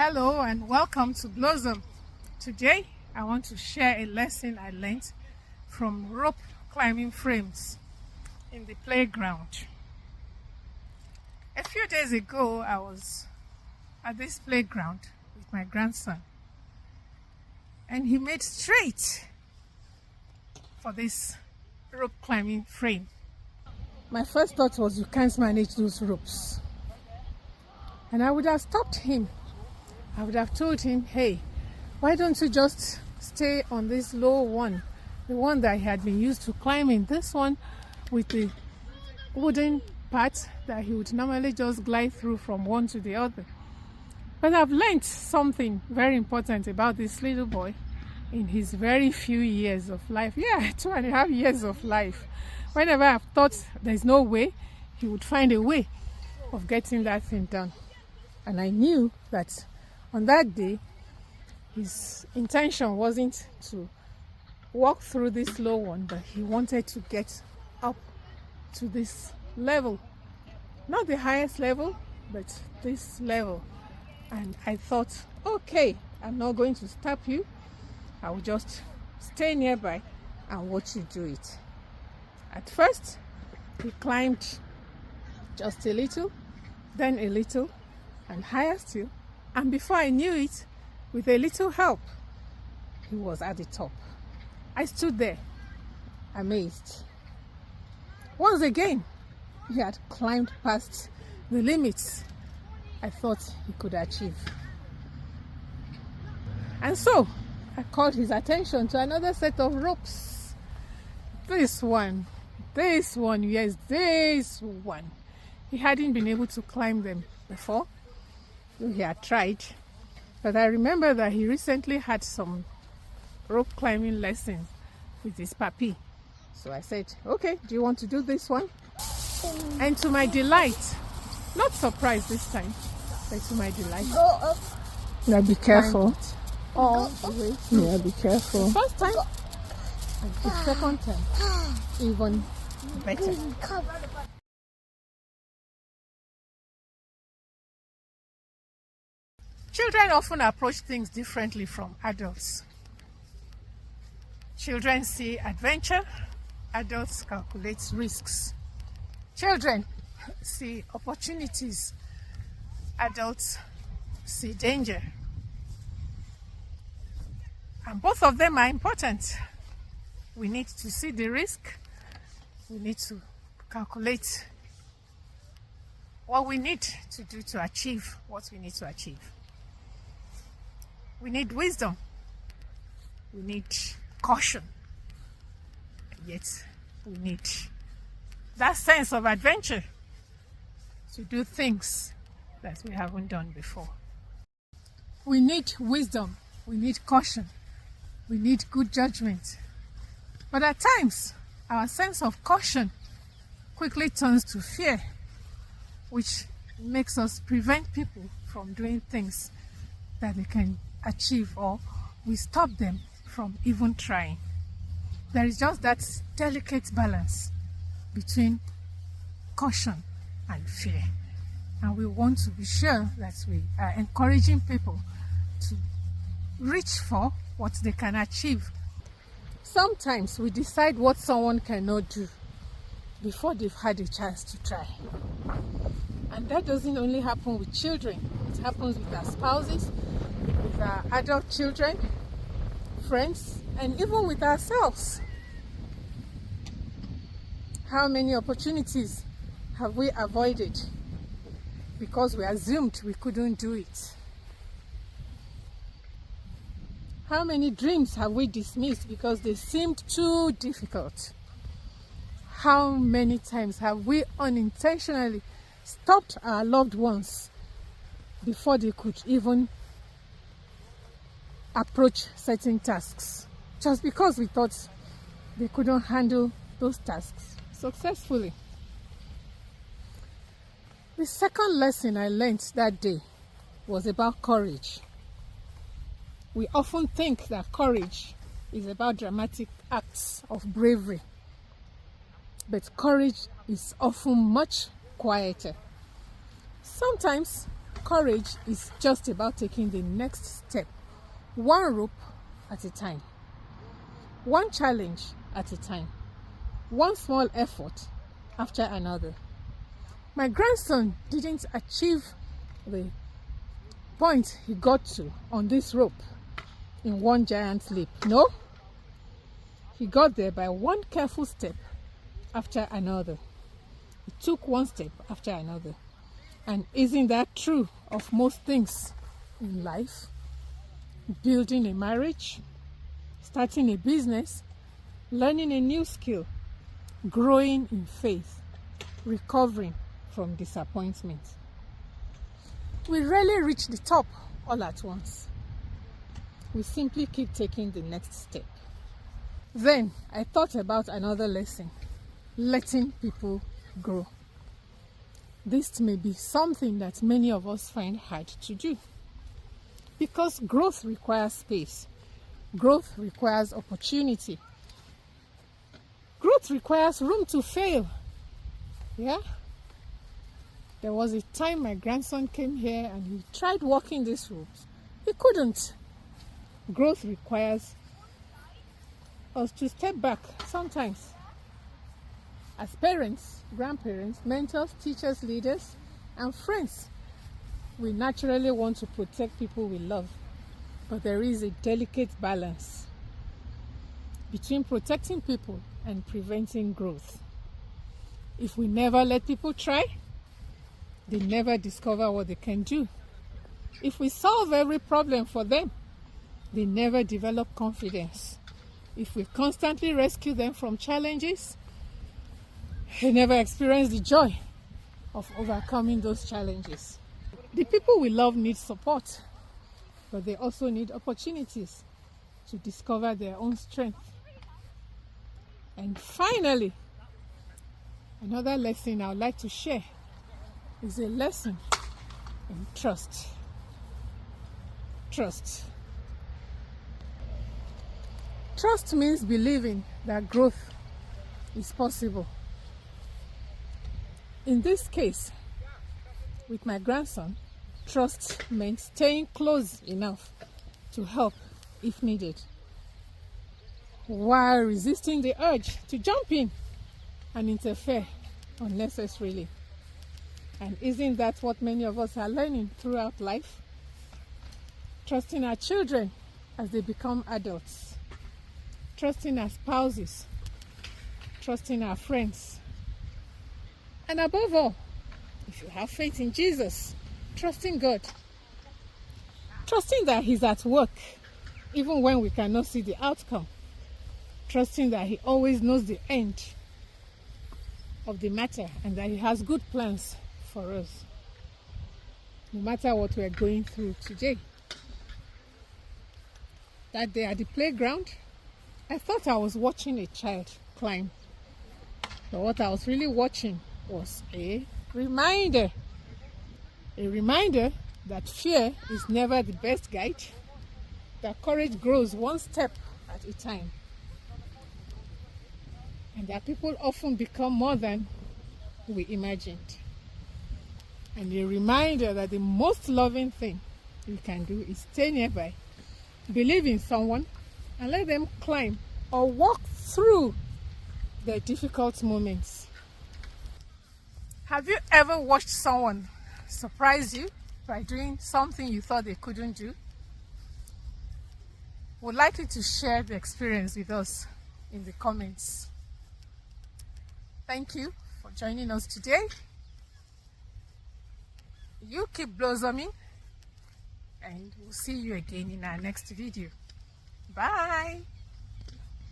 Hello and welcome to Blossom. Today I want to share a lesson I learned from rope climbing frames in the playground. A few days ago I was at this playground with my grandson and he made straight for this rope climbing frame. My first thought was, you can't manage those ropes. And I would have stopped him. I would have told him, hey, why don't you just stay on this low one, the one that he had been used to climbing, this one with the wooden part that he would normally just glide through from one to the other. But I've learned something very important about this little boy in his very few years of life. Yeah, 2.5 years of life. Whenever I've thought there's no way, he would find a way of getting that thing done. And I knew that on that day, his intention wasn't to walk through this low one, but he wanted to get up to this level. Not the highest level, but this level. And I thought, okay, I'm not going to stop you. I will just stay nearby and watch you do it. At first, he climbed just a little, then a little, and higher still. And before I knew it, with a little help, he was at the top. I stood there, amazed. Once again, he had climbed past the limits I thought he could achieve. And so, I called his attention to another set of ropes. This one, yes, this one. He hadn't been able to climb them before. He had tried, but I remember that he recently had some rope climbing lessons with his papi. So I said, okay, do you want to do this one? And to my delight, not surprised this time, but to my delight, now be careful. All the way. Yeah, be careful. The first time and the second time, even better. Children often approach things differently from adults. Children see adventure, adults calculate risks. Children see opportunities, adults see danger. And both of them are important. We need to see the risk, we need to calculate what we need to do to achieve what we need to achieve. We need wisdom. We need caution. Yet we need that sense of adventure to do things that we haven't done before. We need wisdom. We need caution. We need good judgment. But at times, our sense of caution quickly turns to fear, which makes us prevent people from doing things that they can achieve, or we stop them from even trying. There is just that delicate balance between caution and fear, and we want to be sure that we are encouraging people to reach for what they can achieve. Sometimes we decide what someone cannot do before they've had a chance to try, and that doesn't only happen with children. It happens with our spouses, with our adult children, friends, and even with ourselves. How many opportunities have we avoided because we assumed we couldn't do it? How many dreams have we dismissed because they seemed too difficult? How many times have we unintentionally stopped our loved ones before they could even approach certain tasks, just because we thought they couldn't handle those tasks successfully? The second lesson I learned that day was about courage. We often think that courage is about dramatic acts of bravery, but courage is often much quieter. Sometimes Courage is just about taking the next step, one rope at a time, one challenge at a time, one small effort after another. My grandson didn't achieve the point he got to on this rope in one giant leap. No, he got there by one careful step after another. He took one step after another. And isn't that true of most things in life? Building a marriage, starting a business, learning a new skill, growing in faith, recovering from disappointment. We rarely reach the top all at once. We simply keep taking the next step. Then I thought about another lesson: letting people grow. This may be something that many of us find hard to do, because growth requires space. Growth requires opportunity. Growth requires room to fail. Yeah? There was a time my grandson came here and he tried walking these ropes. He couldn't. Growth requires us to step back sometimes. As parents, grandparents, mentors, teachers, leaders, and friends, we naturally want to protect people we love. But there is a delicate balance between protecting people and preventing growth. If we never let people try, they never discover what they can do. If we solve every problem for them, they never develop confidence. If we constantly rescue them from challenges, they never experience the joy of overcoming those challenges. The people we love need support, but they also need opportunities to discover their own strength. And finally, another lesson I would like to share is a lesson in trust. Trust. Trust means believing that growth is possible. In this case, with my grandson, trust meant staying close enough to help if needed, while resisting the urge to jump in and interfere unnecessarily. And isn't that what many of us are learning throughout life? Trusting our children as they become adults, trusting our spouses, trusting our friends, and above all, if you have faith in Jesus, trusting God, trusting that He's at work even when we cannot see the outcome, trusting that He always knows the end of the matter and that He has good plans for us, no matter what we're going through today. That day at the playground, I thought I was watching a child climb, but what I was really watching was a reminder that fear is never the best guide, that courage grows one step at a time, and that people often become more than we imagined. And a reminder that the most loving thing you can do is stay nearby, believe in someone, and let them climb or walk through their difficult moments. Have you ever watched someone surprise you by doing something you thought they couldn't do? Would like you to share the experience with us in the comments. Thank you for joining us today. You keep blossoming, and we'll see you again in our next video. Bye.